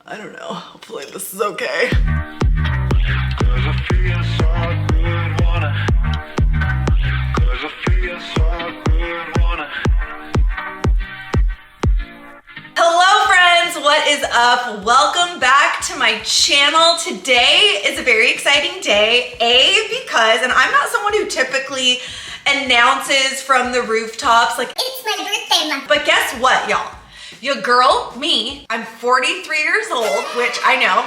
I don't know. Hopefully this is okay. Hello friends, what is up? Welcome back to my channel. Today is a very exciting day. Because, and I'm not someone who typically announces from the rooftops like, it's my birthday month. But guess what, y'all? Your girl, me, I'm 43 years old, which I know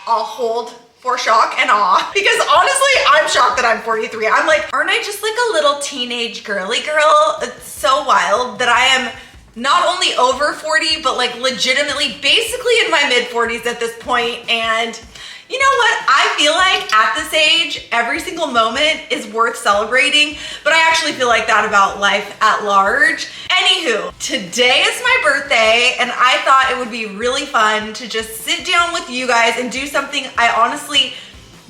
I'll hold for shock and awe, because honestly, I'm shocked that I'm 43. I'm like, aren't I just like a little teenage girly girl? It's so wild that I am not only over 40, but like legitimately basically in my mid 40s at this point. And you know what? I feel like at this age, every single moment is worth celebrating, but I actually feel like that about life at large. Anywho, today is my birthday, and I thought it would be really fun to just sit down with you guys and do something I honestly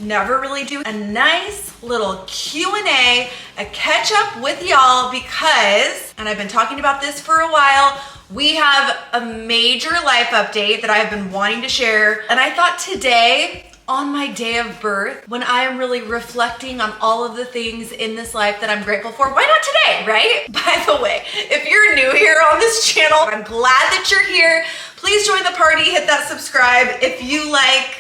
never really do. A nice little Q&A, a catch up with y'all, because, and I've been talking about this for a while, we have a major life update that I've been wanting to share. And I thought today, on my day of birth, when I am really reflecting on all of the things in this life that I'm grateful for, why not today, right? By the way, if you're new here on this channel, I'm glad that you're here. Please join the party, hit that subscribe if you like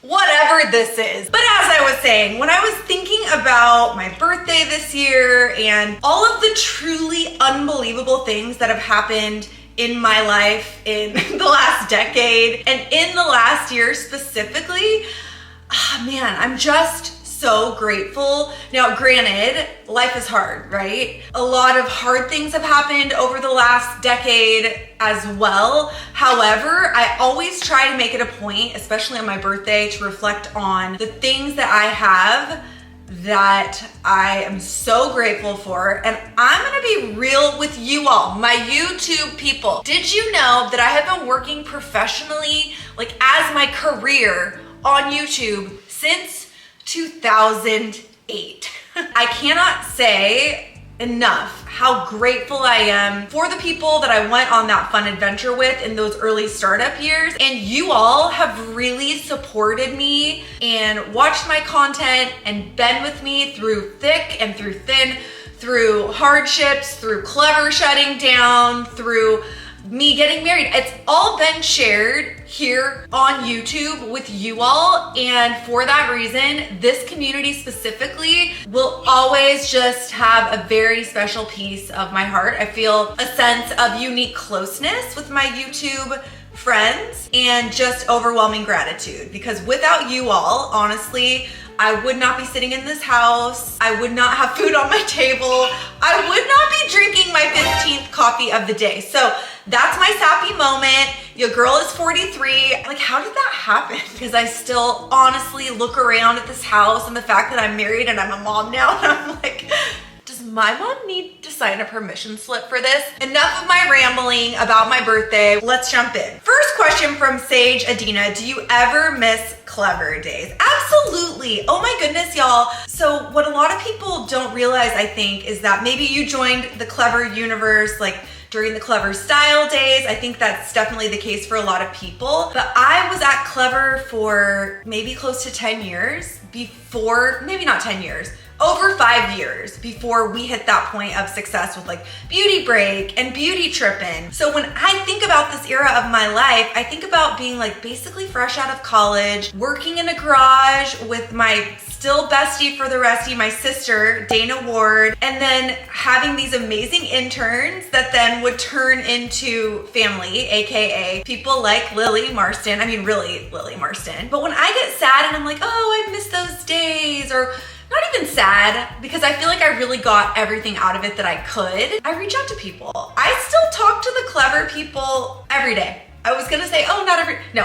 whatever this is. But as I was saying, when I was thinking about my birthday this year and all of the truly unbelievable things that have happened in my life in the last decade and in the last year specifically, man, I'm just so grateful. Now, granted, life is hard, right? A lot of hard things have happened over the last decade as well. However, I always try to make it a point, especially on my birthday, to reflect on the things that I have that I am so grateful for. And I'm gonna be real with you all, my YouTube people. Did you know that I have been working professionally, like as my career on YouTube since 2008. I cannot say enough how grateful I am for the people that I went on that fun adventure with in those early startup years. And you all have really supported me and watched my content and been with me through thick and through thin, through hardships, through Clevver shutting down, through me getting married. It's all been shared here on YouTube with you all. And for that reason, this community specifically will always just have a very special piece of my heart. I feel a sense of unique closeness with my YouTube friends and just overwhelming gratitude, because without you all, honestly, I would not be sitting in this house. I would not have food on my table. I would not be drinking my 15th coffee of the day. So that's my sappy moment. Your girl is 43. Like, how did that happen? Because I still honestly look around at this house and the fact that I'm married and I'm a mom now, and I'm like, does my mom need to sign a permission slip for this? Enough of my rambling about my birthday. Let's jump in. First question from Sage Adina. Do you ever miss Clevver days? Absolutely. Oh my goodness, y'all. So what a lot of people don't realize, I think, is that maybe you joined the Clevver universe like during the Clevver style days. I think that's definitely the case for a lot of people. But I was at Clevver for maybe close to 10 years before, maybe not 10 years, over 5 years before we hit that point of success with like Beauty Break and Beauty Trippin'. So when I think about this era of my life, I think about being like basically fresh out of college, working in a garage with my still bestie for the restie, my sister, Dana Ward, and then having these amazing interns that then would turn into family, AKA people like Lily Marston. I mean, really Lily Marston. But when I get sad and I'm like, oh, I miss those days, or not even sad, because I feel like I really got everything out of it that I could, I reach out to people. I still talk to the Clevver people every day. I was gonna say, oh,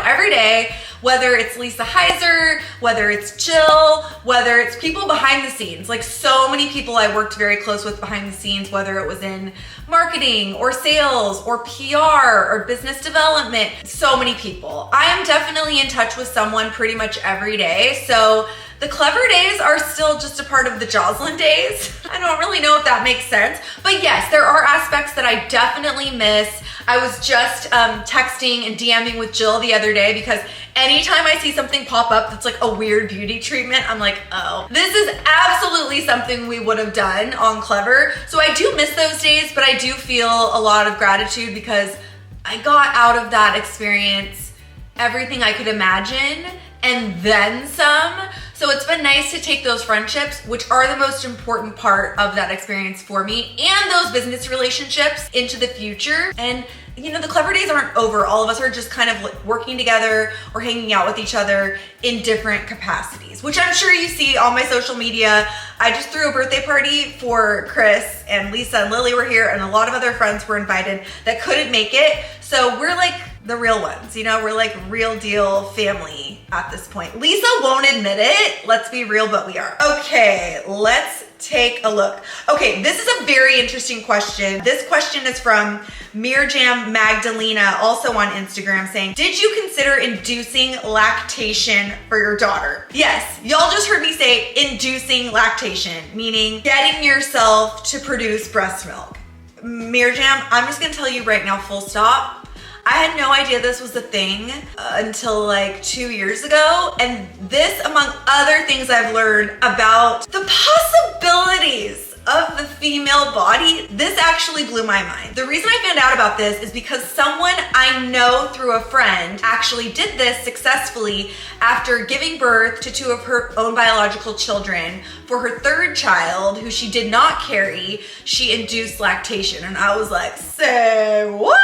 every day, whether it's Lisa Heiser, whether it's Jill, whether it's people behind the scenes. Like so many people I worked very close with behind the scenes, whether it was in marketing or sales or PR or business development, so many people. I am definitely in touch with someone pretty much every day. So The Clevver days are still just a part of the Joslyn days. I don't really know if that makes sense, but yes, there are aspects that I definitely miss. I was just texting and DMing with Jill the other day because anytime I see something pop up that's like a weird beauty treatment, I'm like, oh, this is absolutely something we would have done on Clevver. So I do miss those days, but I do feel a lot of gratitude because I got out of that experience everything I could imagine and then some. So it's been nice to take those friendships, which are the most important part of that experience for me, and those business relationships into the future. And you know, the Clevver days aren't over. All of us are just kind of working together or hanging out with each other in different capacities, which I'm sure you see on my social media. I just threw a birthday party for Chris, and Lisa and Lily were here, and a lot of other friends were invited that couldn't make it. So we're like the real ones, you know, we're like real deal family at this point. Lisa won't admit it, let's be real, but we are. Okay, let's take a look. Okay, this is a very interesting question. This question is from Mirjam Magdalena, also on Instagram, saying, did you consider inducing lactation for your daughter? Yes, y'all just heard me say inducing lactation, meaning getting yourself to produce breast milk. Mirjam, I'm just gonna tell you right now, full stop. I had no idea this was a thing until like 2 years ago. And this, among other things I've learned about the possibilities of the female body, this actually blew my mind. The reason I found out about this is because someone I know through a friend actually did this successfully after giving birth to 2 of her own biological children. For her 3rd child, who she did not carry, she induced lactation. And I was like, say what?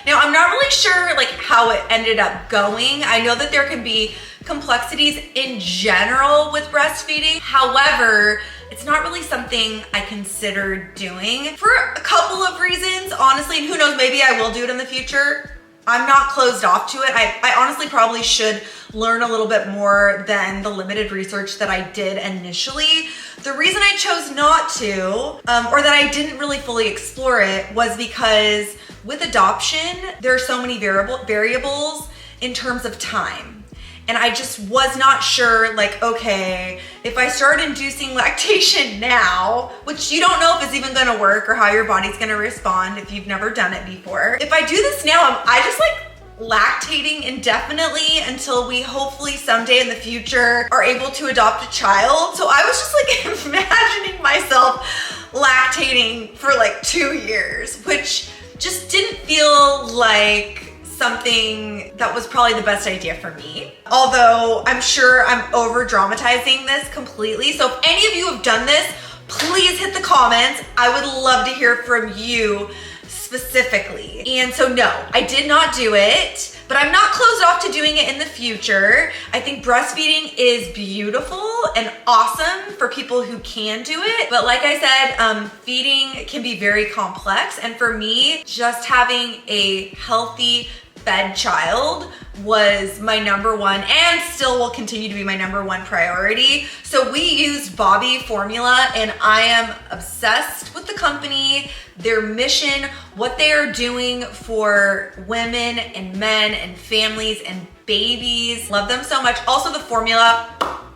Now, I'm not really sure like how it ended up going. I know that there can be complexities in general with breastfeeding. However, it's not really something I considered doing for a couple of reasons, honestly, and who knows, maybe I will do it in the future. I'm not closed off to it. I honestly probably should learn a little bit more than the limited research that I did initially. The reason I chose not to, or that I didn't really fully explore it, was because with adoption, there are so many variables in terms of time. And I just was not sure, like, okay, if I start inducing lactation now, which you don't know if it's even gonna work or how your body's gonna respond if you've never done it before. If I do this now, I just like lactating indefinitely until we hopefully someday in the future are able to adopt a child. So I was just like imagining myself lactating for like 2 years, which just didn't feel like something that was probably the best idea for me. Although I'm sure I'm over dramatizing this completely. So if any of you have done this, please hit the comments. I would love to hear from you specifically. And so no, I did not do it, but I'm not closed off to doing it in the future. I think breastfeeding is beautiful and awesome for people who can do it. But like I said, feeding can be very complex. And for me, just having a healthy fed child was my #1 and still will continue to be my #1 priority. So we used Bobby formula, and I am obsessed with the company, their mission, what they are doing for women and men and families and babies. Love them so much. Also the formula,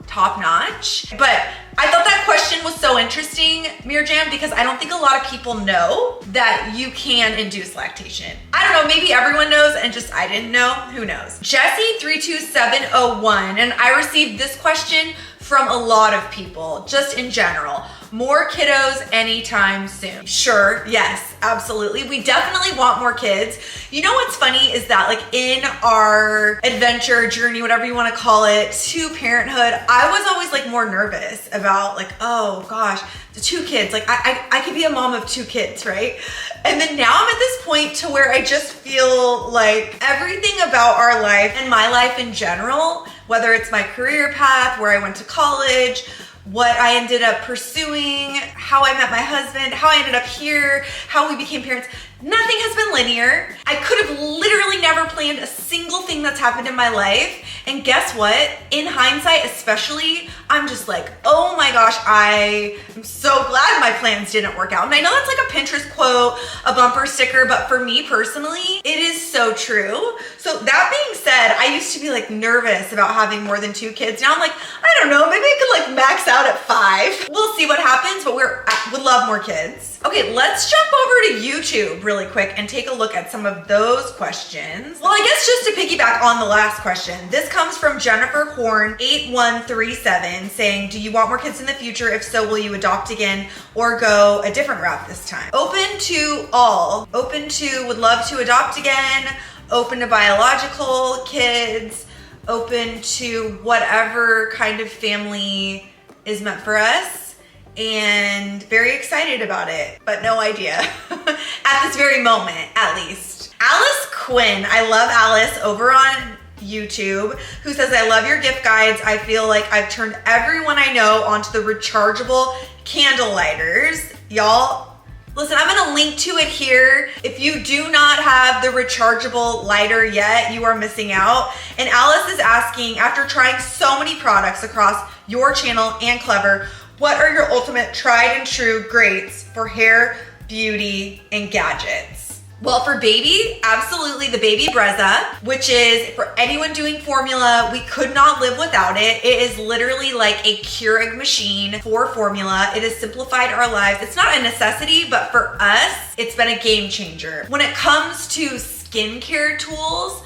top notch. But I thought that question was so interesting, Mirjam, because I don't think a lot of people know that you can induce lactation. I don't know, maybe everyone knows and just I didn't know, who knows? Jessie32701, and I received this question from a lot of people, just in general. More kiddos anytime soon? Sure, yes, absolutely. We definitely want more kids. You know what's funny is that like in our adventure journey, whatever you want to call it, to parenthood, I was always like more nervous about like, oh gosh, the 2 kids, like I could be a mom of 2 kids, right? And then now I'm at this point to where I just feel like everything about our life and my life in general, whether it's my career path, where I went to college, what I ended up pursuing, how I met my husband, how I ended up here, how we became parents, nothing has been linear. I could have literally never planned a single thing that's happened in my life. And guess what? In hindsight, especially, I'm just like, oh my gosh, I am so glad my plans didn't work out. And I know that's like a Pinterest quote, a bumper sticker, but for me personally, it is so true. So that being said, I used to be like nervous about having more than 2 kids. Now I'm like, I don't know, maybe I could like max out at 5. We'll see what happens, but would love more kids. Okay, let's jump over to YouTube really quick and take a look at some of those questions. Well, I guess just to piggyback on the last question, this comes from Jennifer Horn 8137 saying, do you want more kids in the future? If so, will you adopt again or go a different route this time? Open to all. Open to would love to adopt again, open to biological kids, open to whatever kind of family is meant for us, and very excited about it, but no idea at this very moment, at least. Alice Quinn, I love Alice over on YouTube, who says, I love your gift guides. I feel like I've turned everyone I know onto the rechargeable candle lighters. Y'all, listen, I'm gonna link to it here. If you do not have the rechargeable lighter yet, you are missing out. And Alice is asking, after trying so many products across your channel and Clevver, what are your ultimate tried and true greats for hair, beauty, and gadgets? Well, for baby, absolutely the Baby Brezza, which is for anyone doing formula, we could not live without it. It is literally like a Keurig machine for formula. It has simplified our lives. It's not a necessity, but for us, it's been a game changer. When it comes to skincare tools,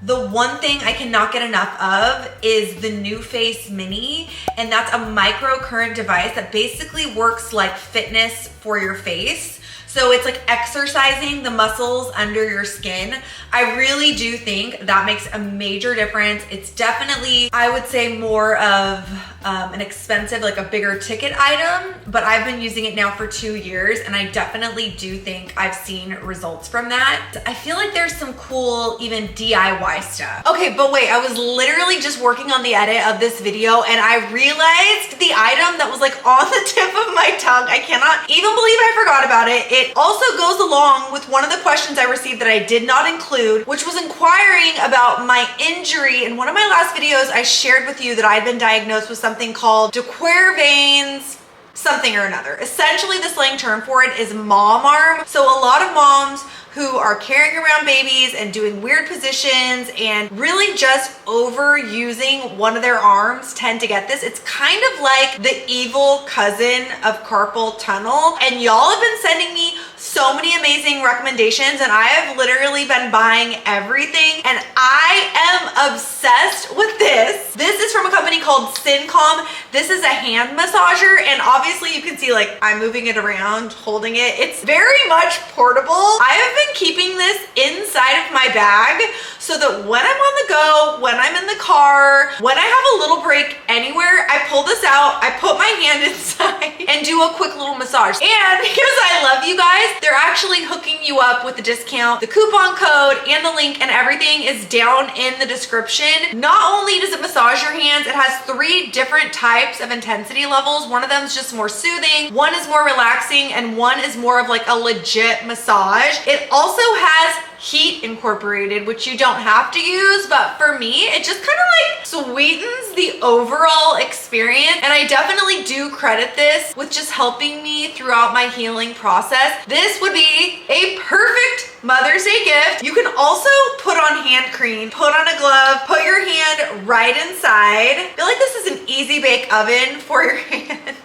the one thing I cannot get enough of is the NuFace Mini, and that's a microcurrent device that basically works like fitness for your face. So it's like exercising the muscles under your skin. I really do think that makes a major difference. It's definitely, I would say, more of an expensive, like a bigger ticket item, but I've been using it now for 2 years, and I definitely do think I've seen results from that. I feel like there's some cool, even DIY stuff. Okay, but wait, I was literally just working on the edit of this video, and I realized the item that was like on the tip of my tongue. I cannot even believe I forgot about it. It also goes along with one of the questions I received that I did not include, which was inquiring about my injury. In one of my last videos, I shared with you that I'd been diagnosed with something called de Quervain's something or another. Essentially, the slang term for it is mom arm. So a lot of moms who are carrying around babies and doing weird positions and really just overusing one of their arms tend to get this. It's kind of like the evil cousin of carpal tunnel. And y'all have been sending me so many amazing recommendations, and I have literally been buying everything, and I am obsessed with this. This is from a company called Syncom. This is a hand massager, and obviously you can see like I'm moving it around, holding it. It's very much portable. I have been keeping this inside of my bag so that when I'm on the go, when I'm in the car, when I have a little break anywhere, I pull this out, I put my hand inside and do a quick little massage. And because I love you guys, they're actually hooking you up with a discount. The coupon code and the link and everything is down in the description. Not only does it massage your hands, it has 3 different types of intensity levels. One of them is just more soothing, one is more relaxing, and one is more of like a legit massage. It also has heat incorporated, which you don't have to use, but for me, it just kind of like sweetens the overall experience. And I definitely do credit this with just helping me throughout my healing process. This would be a perfect Mother's Day gift. You can also put on hand cream, put on a glove, put your hand right inside. I feel like this is an easy bake oven for your hand.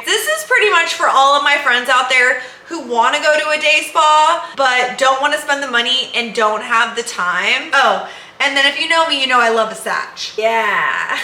This is pretty much for all of my friends out there who want to go to a day spa, but don't want to spend the money and don't have the time. Oh, and then if you know me, you know I love a satch. Yeah.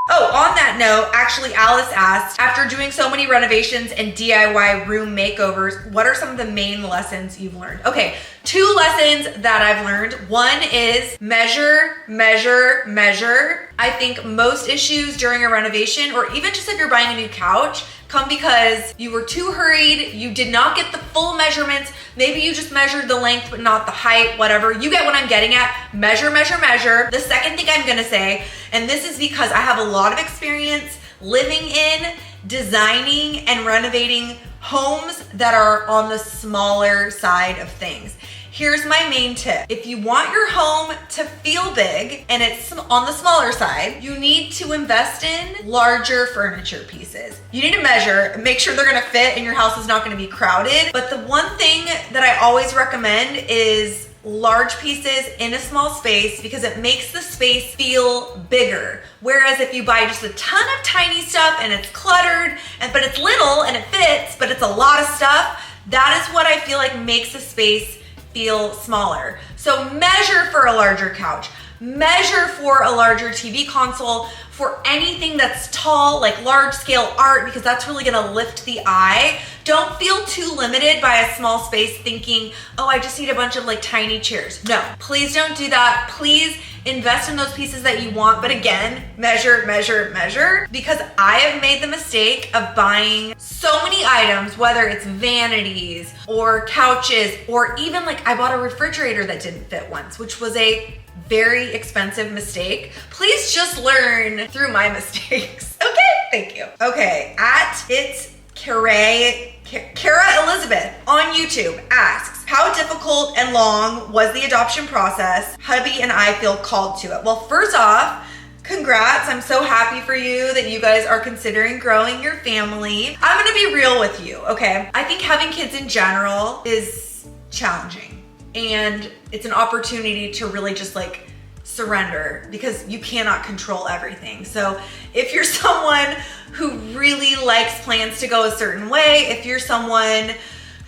Oh, on that note, actually Alice asked, after doing so many renovations and DIY room makeovers, what are some of the main lessons you've learned? Okay, 2 lessons that I've learned. One is measure, measure, measure. I think most issues during a renovation, or even just if you're buying a new couch, come because you were too hurried, you did not get the full measurements, maybe you just measured the length but not the height, whatever. You get what I'm getting at. Measure, measure, measure. The second thing I'm gonna say, and this is because I have a lot of experience living in, designing, and renovating homes that are on the smaller side of things. Here's my main tip. If you want your home to feel big and it's on the smaller side, you need to invest in larger furniture pieces. You need to measure, make sure they're gonna fit and your house is not gonna be crowded. But the one thing that I always recommend is large pieces in a small space because it makes the space feel bigger. Whereas if you buy just a ton of tiny stuff and it's cluttered, but it's little and it fits, but it's a lot of stuff, that is what I feel like makes a space feel smaller. So measure for a larger couch, measure for a larger TV console, for anything that's tall, like large scale art, because that's really gonna lift the eye. Don't feel too limited by a small space thinking, oh, I just need a bunch of like tiny chairs. No, please don't do that. Please invest in those pieces that you want. But again, measure, measure, measure, because I have made the mistake of buying so many items, whether it's vanities or couches, or even like I bought a refrigerator that didn't fit once, which was a very expensive mistake. Please just learn through my mistakes. Okay, thank you. Okay, at it's Kara Elizabeth on YouTube asks, how difficult and long was the adoption process? Hubby and I feel called to it. Well, first off, congrats. I'm so happy for you that you guys are considering growing your family. I'm gonna be real with you, okay? I think having kids in general is challenging, and it's an opportunity to really just like surrender, because you cannot control everything. So if you're someone who really likes plans to go a certain way, if you're someone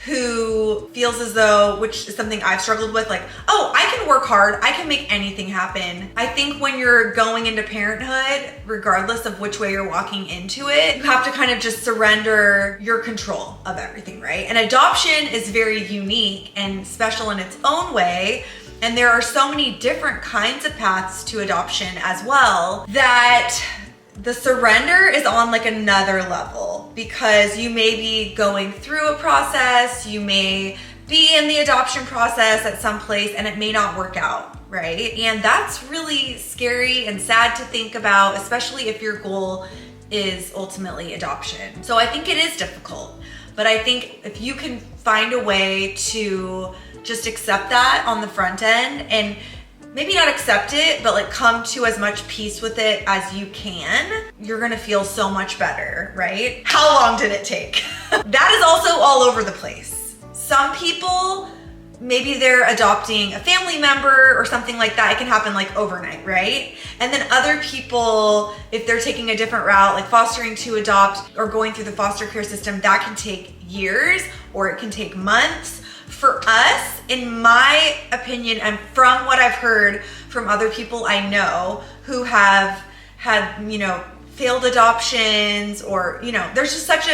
who feels as though, which is something I've struggled with, like, oh, I can work hard, I can make anything happen. I think when you're going into parenthood, regardless of which way you're walking into it, you have to kind of just surrender your control of everything, right? And adoption is very unique and special in its own way. And there are so many different kinds of paths to adoption as well, that the surrender is on like another level, because you may be going through a process, you may be in the adoption process at some place, and it may not work out, right? And that's really scary and sad to think about, especially if your goal is ultimately adoption. So I think it is difficult, but I think if you can find a way to just accept that on the front end, and maybe not accept it, but like come to as much peace with it as you can, you're gonna feel so much better, right? How long did it take? That is also all over the place. Some people, maybe they're adopting a family member or something like that. It can happen like overnight, right? And then other people, if they're taking a different route, like fostering to adopt or going through the foster care system, that can take years or it can take months. For us, in my opinion, and from what I've heard from other people I know who have had, failed adoptions, or, there's just such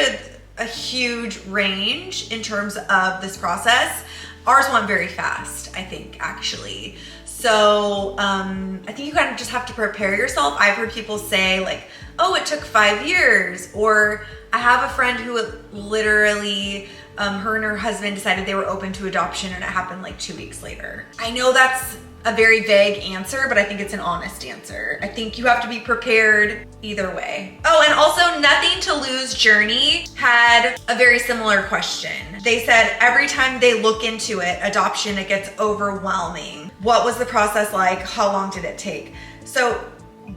a huge range in terms of this process. Ours went very fast, I think, actually. So I think you kind of just have to prepare yourself. I've heard people say like, oh, it took 5 years, or I have a friend who literally, her and her husband decided they were open to adoption, and it happened like 2 weeks later. I know that's a very vague answer, but I think it's an honest answer. I think you have to be prepared either way. Oh, and also Nothing to Lose Journey had a very similar question. They said every time they look into it, adoption, it gets overwhelming. What was the process like? How long did it take? So,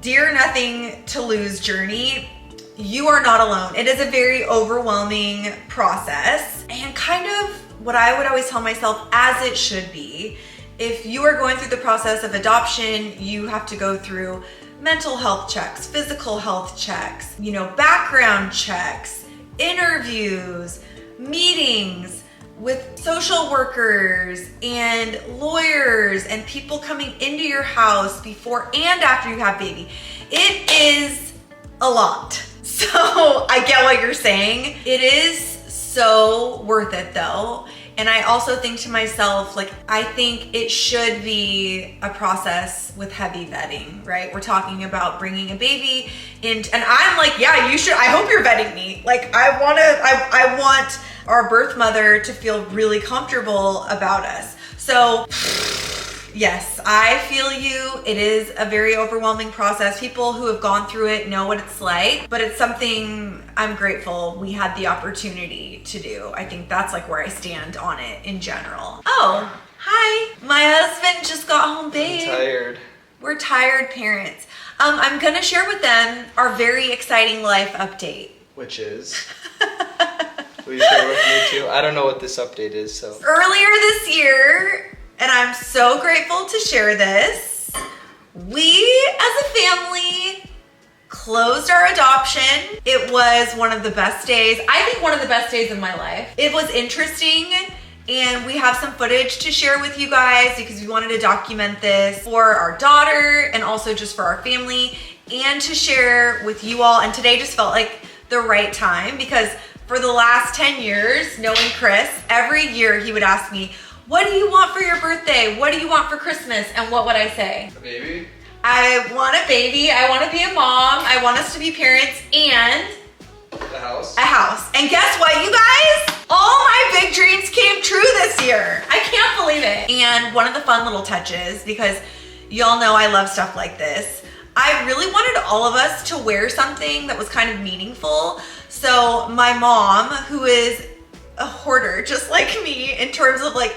dear Nothing to Lose Journey, you are not alone. It is a very overwhelming process, and kind of what I would always tell myself, as it should be. If you are going through the process of adoption, you have to go through mental health checks, physical health checks, background checks, interviews, meetings with social workers and lawyers and people coming into your house before and after you have baby. It is a lot. So I get what you're saying. It is so worth it though. And I also think to myself, like, I think it should be a process with heavy vetting, right? We're talking about bringing a baby in, and I'm like, yeah, you should, I hope you're vetting me. Like, I want our birth mother to feel really comfortable about us. So yes, I feel you. It is a very overwhelming process. People who have gone through it know what it's like, but it's something I'm grateful we had the opportunity to do. I think that's like where I stand on it in general. Oh, hi. My husband just got home, babe. I'm tired. We're tired parents. I'm gonna share with them our very exciting life update. Which is? Will you share with me too? I don't know what this update is, so. Earlier this year, and I'm so grateful to share this. We, as a family, closed our adoption. It was one of the best days. I think one of the best days of my life. It was interesting, and we have some footage to share with you guys because we wanted to document this for our daughter and also just for our family and to share with you all. And today just felt like the right time because for the last 10 years, knowing Chris, every year he would ask me, what do you want for your birthday? What do you want for Christmas? And what would I say? A baby? I want a baby. I want to be a mom. I want us to be parents and a house. A house. And guess what, you guys? All my big dreams came true this year. I can't believe it. And one of the fun little touches, because y'all know I love stuff like this, I really wanted all of us to wear something that was kind of meaningful. So my mom, who is a hoarder just like me in terms of like,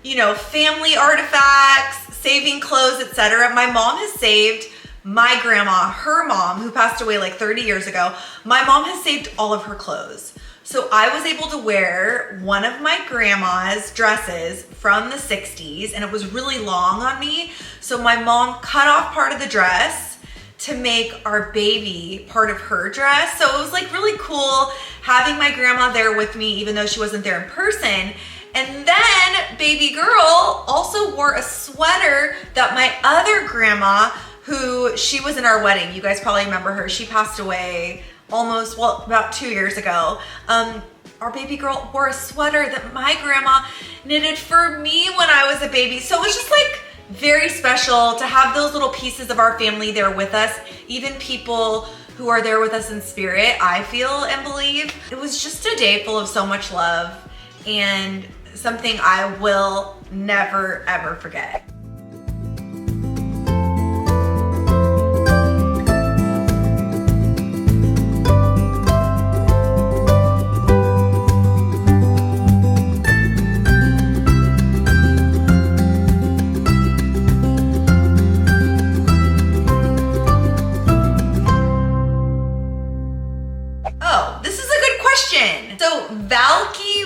you know, family artifacts, saving clothes, etc. My mom has saved my grandma, her mom, who passed away like 30 years ago. My mom has saved all of her clothes. So I was able to wear one of my grandma's dresses from the 60s, and it was really long on me. So my mom cut off part of the dress to make our baby part of her dress. So it was like really cool having my grandma there with me, even though she wasn't there in person. And then baby girl also wore a sweater that my other grandma, who she was in our wedding, you guys probably remember her, she passed away almost, well, about 2 years ago. Our baby girl wore a sweater that my grandma knitted for me when I was a baby. So it was just like very special to have those little pieces of our family there with us, even people who are there with us in spirit, I feel and believe. It was just a day full of so much love and something I will never, ever forget.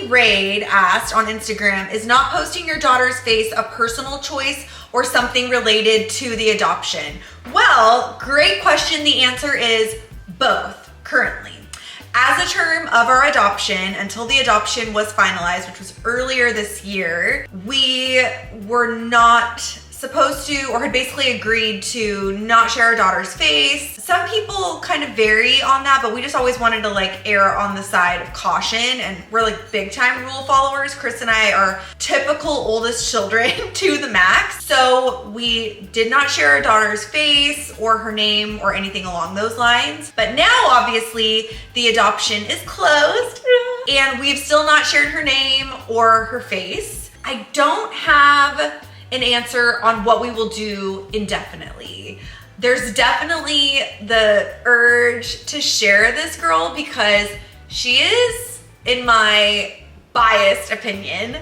Raid asked on Instagram, is not posting your daughter's face a personal choice or something related to the adoption? Well, great question. The answer is both currently. As a term of our adoption, until the adoption was finalized, which was earlier this year, we were not supposed to, or had basically agreed to not share our daughter's face. Some people kind of vary on that, but we just always wanted to like err on the side of caution, and we're like big time rule followers. Chris and I are typical oldest children to the max. So we did not share our daughter's face or her name or anything along those lines. But now obviously the adoption is closed and we've still not shared her name or her face. I don't have an answer on what we will do indefinitely. There's definitely the urge to share this girl because she is, in my biased opinion,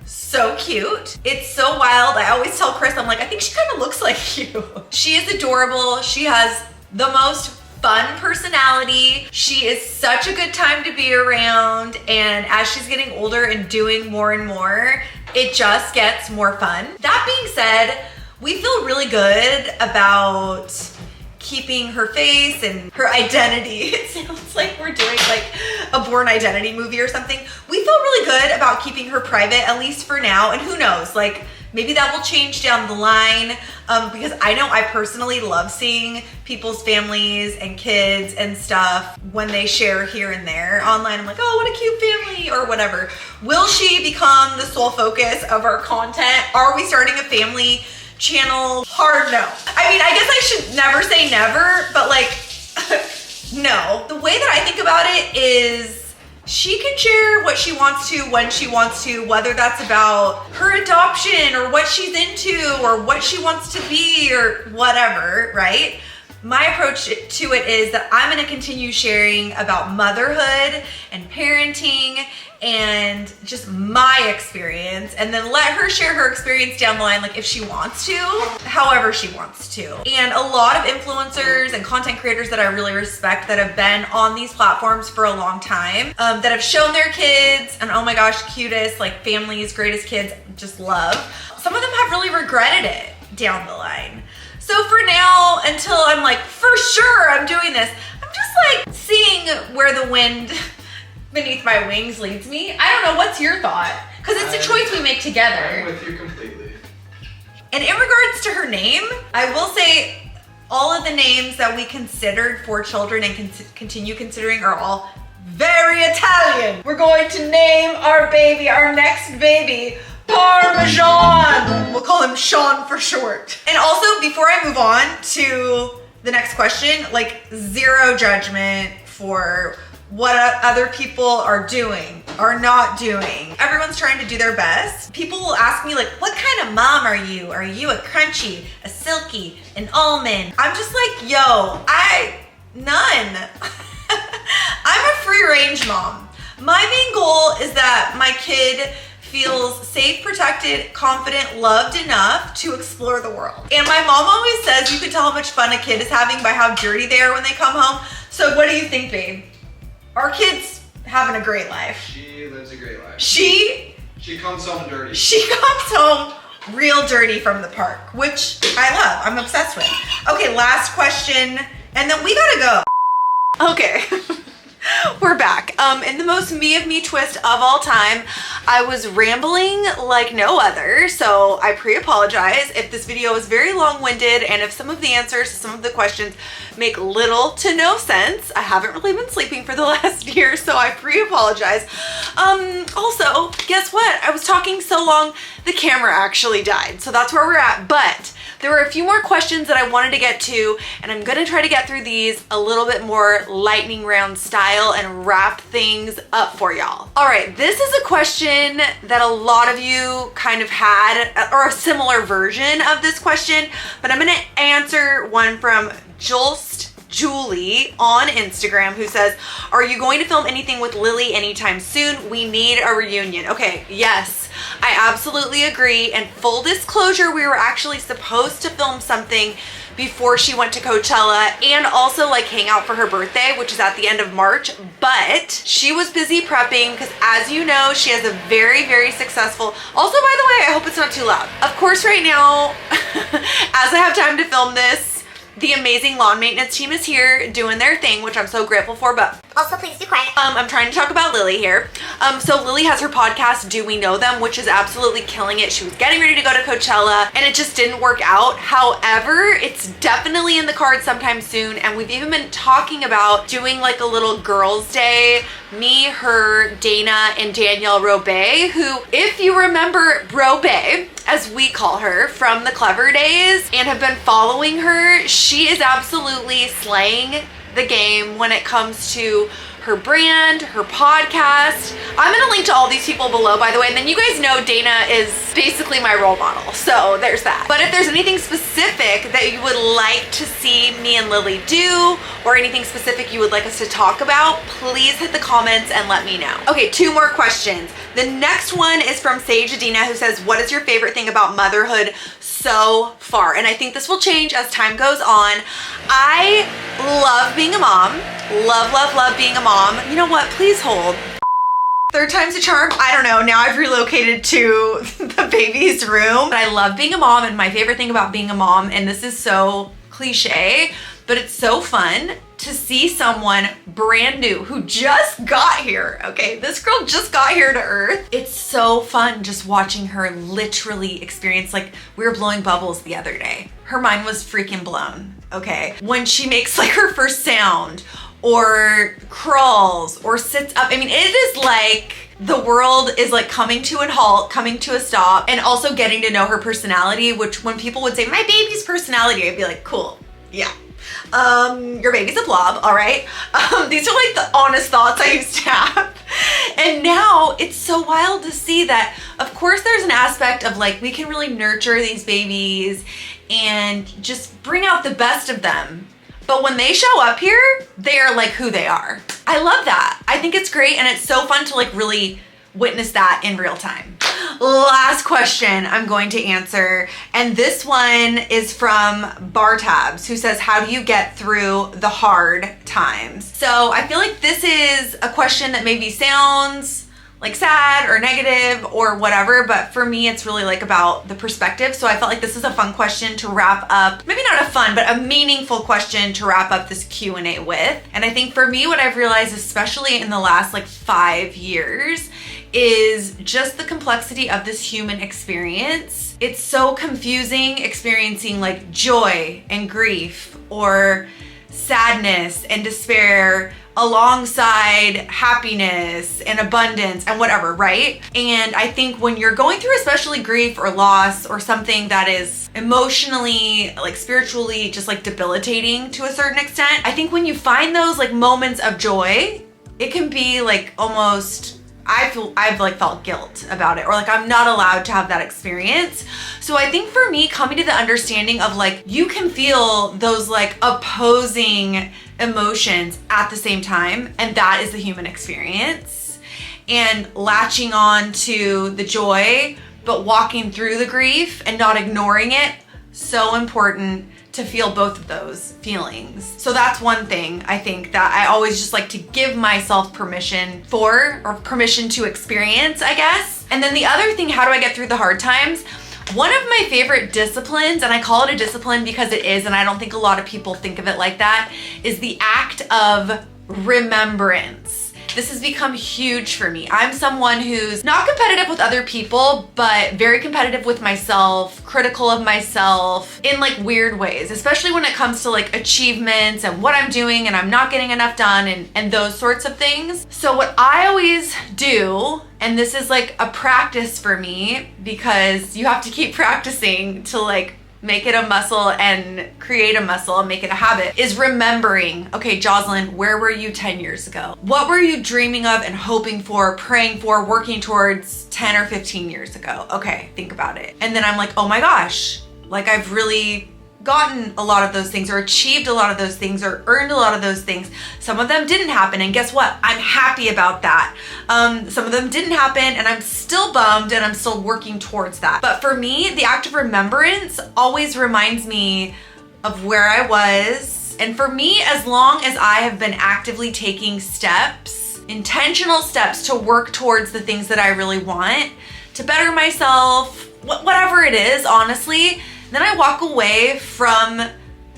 so cute. It's so wild. I always tell Chris, I'm like, I think she kind of looks like you. She is adorable. She has the most fun personality. She is such a good time to be around. And as she's getting older and doing more and more, it just gets more fun. That being said, we feel really good about keeping her face and her identity. It sounds like we're doing like a Born Identity movie or something. We feel really good about keeping her private, at least for now. And who knows, like maybe that will change down the line because I know I personally love seeing people's families and kids and stuff when they share here and there online. I'm like, oh, what a cute family or whatever. Will she become the sole focus of our content? Are we starting a family channel? Hard no. I mean, I guess I should never say never, but like, no. The way that I think about it is she can share what she wants to when she wants to, whether that's about her adoption or what she's into or what she wants to be or whatever, right? my approach to it is that I'm gonna continue sharing about motherhood and parenting and just my experience, and then let her share her experience down the line, like if she wants to, however she wants to. And a lot of influencers and content creators that I really respect that have been on these platforms for a long time, that have shown their kids, and oh my gosh, cutest, like families, greatest kids, just love. Some of them have really regretted it down the line. So for now, until I'm like, for sure I'm doing this, I'm just like seeing where the wind beneath my wings leads me. I don't know, what's your thought? Because it's a choice we make together. I'm with you completely. And in regards to her name, I will say all of the names that we considered for children and continue considering are all very Italian. We're going to name our baby, our next baby, Parmesan. We'll call him Sean for short. And also, before I move on to the next question, like zero judgment for what other people are doing or not doing. Everyone's trying to do their best. People will ask me like, what kind of mom are you? Are you a crunchy, a silky, an almond? I'm just like, yo, none. I'm a free range mom. My main goal is that my kid feels safe, protected, confident, loved enough to explore the world. And my mom always says you can tell how much fun a kid is having by how dirty they are when they come home. So what do you think, babe? Our kid's having a great life. She lives a great life. She comes home dirty. She comes home real dirty from the park, which I love. I'm obsessed with. Okay, last question, and then we gotta go. Okay. We're back. In the most me of me twist of all time, I was rambling like no other, so I pre-apologize if this video is very long-winded and if some of the answers to some of the questions make little to no sense. I haven't really been sleeping for the last year, so I pre-apologize. Also, guess what? I was talking so long, the camera actually died, so that's where we're at, but there were a few more questions that I wanted to get to, and I'm gonna try to get through these a little bit more lightning round style and wrap things up for y'all. All right, this is a question that a lot of you kind of had, or a similar version of this question, but I'm gonna answer one from Julie on Instagram, who says, are you going to film anything with Lily anytime soon? We need a reunion. Okay, yes, I absolutely agree. And full disclosure, we were actually supposed to film something before she went to Coachella and also like hang out for her birthday, which is at the end of March, but she was busy prepping because, as you know, she has a very, very successful, also by the way, I hope it's not too loud. Of course, right now, as I have time to film this, the amazing lawn maintenance team is here doing their thing, which I'm so grateful for, but also please do quiet. I'm trying to talk about Lily here. So Lily has her podcast, Do We Know Them, which is absolutely killing it. She was getting ready to go to Coachella and it just didn't work out. However, it's definitely in the cards sometime soon, and we've even been talking about doing like a little girls' day. Me, her, Dana, and Danielle Robay, who, if you remember Robay, as we call her, from the Clevver days and have been following her, she is absolutely slaying the game when it comes to her brand, her podcast. I'm gonna link to all these people below, by the way, and then you guys know Dana is basically my role model, so there's that. But if there's anything specific that you would like to see me and Lily do, or anything specific you would like us to talk about, please hit the comments and let me know. Okay, 2 more questions. The next one is from Sage Adina, who says, what is your favorite thing about motherhood so far? And I think this will change as time goes on. I love being a mom. Love, love, love being a mom. You know what? Please hold. 3rd time's a charm. I don't know. Now I've relocated to the baby's room. But I love being a mom, and my favorite thing about being a mom, and this is so cliche, but it's so fun to see someone brand new who just got here. Okay, this girl just got here to Earth. It's so fun just watching her literally experience, like we were blowing bubbles the other day. Her mind was freaking blown, okay? When she makes like her first sound or crawls or sits up, I mean, it is like the world is like coming to a halt, coming to a stop, and also getting to know her personality, which when people would say, my baby's personality, I'd be like, cool, yeah. Your baby's a blob, all right? These are like the honest thoughts I used to have. And now it's so wild to see that, of course, there's an aspect of like, we can really nurture these babies and just bring out the best of them. But when they show up here, they are like who they are. I love that. I think it's great, and it's so fun to like really witness that in real time. Last question I'm going to answer, and this one is from Bar Tabs, who says, how do you get through the hard times? So I feel like this is a question that maybe sounds like sad or negative or whatever, but for me it's really like about the perspective. So I felt like this is a fun question to wrap up, maybe not a fun, but a meaningful question to wrap up this Q&A with. And I think for me, what I've realized, especially in the last like 5 years, is just the complexity of this human experience. It's so confusing experiencing like joy and grief or sadness and despair alongside happiness and abundance and whatever, right? And I think when you're going through especially grief or loss or something that is emotionally, like spiritually, just like debilitating to a certain extent, I think when you find those like moments of joy, it can be like almost, I've like felt guilt about it, or like I'm not allowed to have that experience. So I think for me, coming to the understanding of like, you can feel those like opposing emotions at the same time, and that is the human experience. And latching on to the joy, but walking through the grief and not ignoring it, so important to feel both of those feelings. So that's one thing I think that I always just like to give myself permission for, or permission to experience, I guess. And then the other thing, how do I get through the hard times? One of my favorite disciplines, and I call it a discipline because it is, and I don't think a lot of people think of it like that, is the act of remembrance. This has become huge for me. I'm someone who's not competitive with other people, but very competitive with myself, critical of myself in like weird ways, especially when it comes to like achievements and what I'm doing and I'm not getting enough done and those sorts of things. So what I always do, and this is like a practice for me because you have to keep practicing to like make it a muscle and create a muscle and make it a habit, is remembering, okay, Joslyn, where were you 10 years ago? What were you dreaming of and hoping for, praying for, working towards 10 or 15 years ago? Okay, think about it. And then I'm like, oh my gosh, like I've really gotten a lot of those things or achieved a lot of those things or earned a lot of those things. Some of them didn't happen, and guess what? I'm happy about that. Some of them didn't happen and I'm still bummed and I'm still working towards that. But for me, the act of remembrance always reminds me of where I was. And for me, as long as I have been actively taking steps, intentional steps to work towards the things that I really want, to better myself, whatever it is, honestly, then I walk away from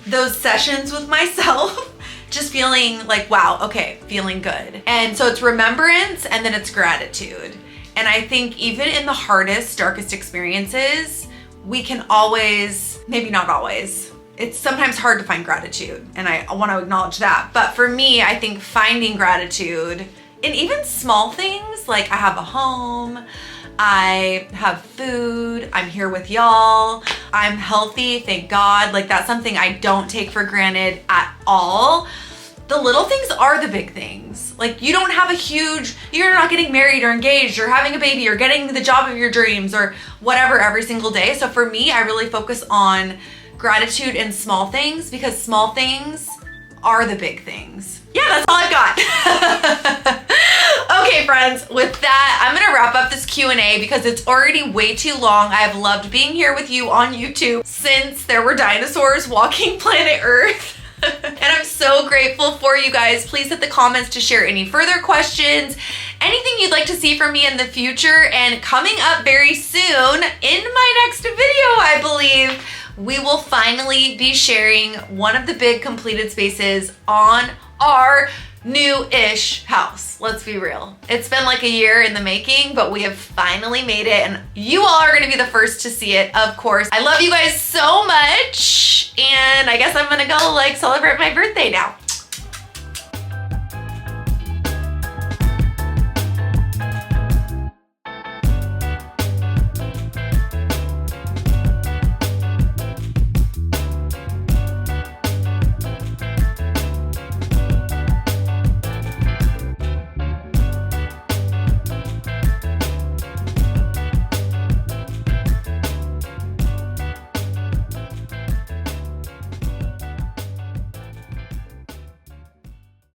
those sessions with myself just feeling like, wow, okay, feeling good. And so it's remembrance and then it's gratitude. And I think even in the hardest, darkest experiences, we can always, maybe not always, it's sometimes hard to find gratitude, and I want to acknowledge that. But for me, I think finding gratitude in even small things, like I have a home, I have food, I'm here with y'all, I'm healthy, thank God. Like that's something I don't take for granted at all. The little things are the big things. Like you don't have you're not getting married or engaged or having a baby or getting the job of your dreams or whatever every single day. So for me, I really focus on gratitude in small things because small things are the big things. Yeah, that's all I've got. Okay, friends, with that, I'm gonna wrap up this Q&A because it's already way too long. I have loved being here with you on YouTube since there were dinosaurs walking planet Earth. And I'm so grateful for you guys. Please hit the comments to share any further questions, anything you'd like to see from me in the future. And coming up very soon in my next video, I believe, we will finally be sharing one of the big completed spaces on our new-ish house. Let's be real. It's been like a year in the making, but we have finally made it, and you all are gonna be the first to see it, of course. I love you guys so much, and I guess I'm gonna go like celebrate my birthday now.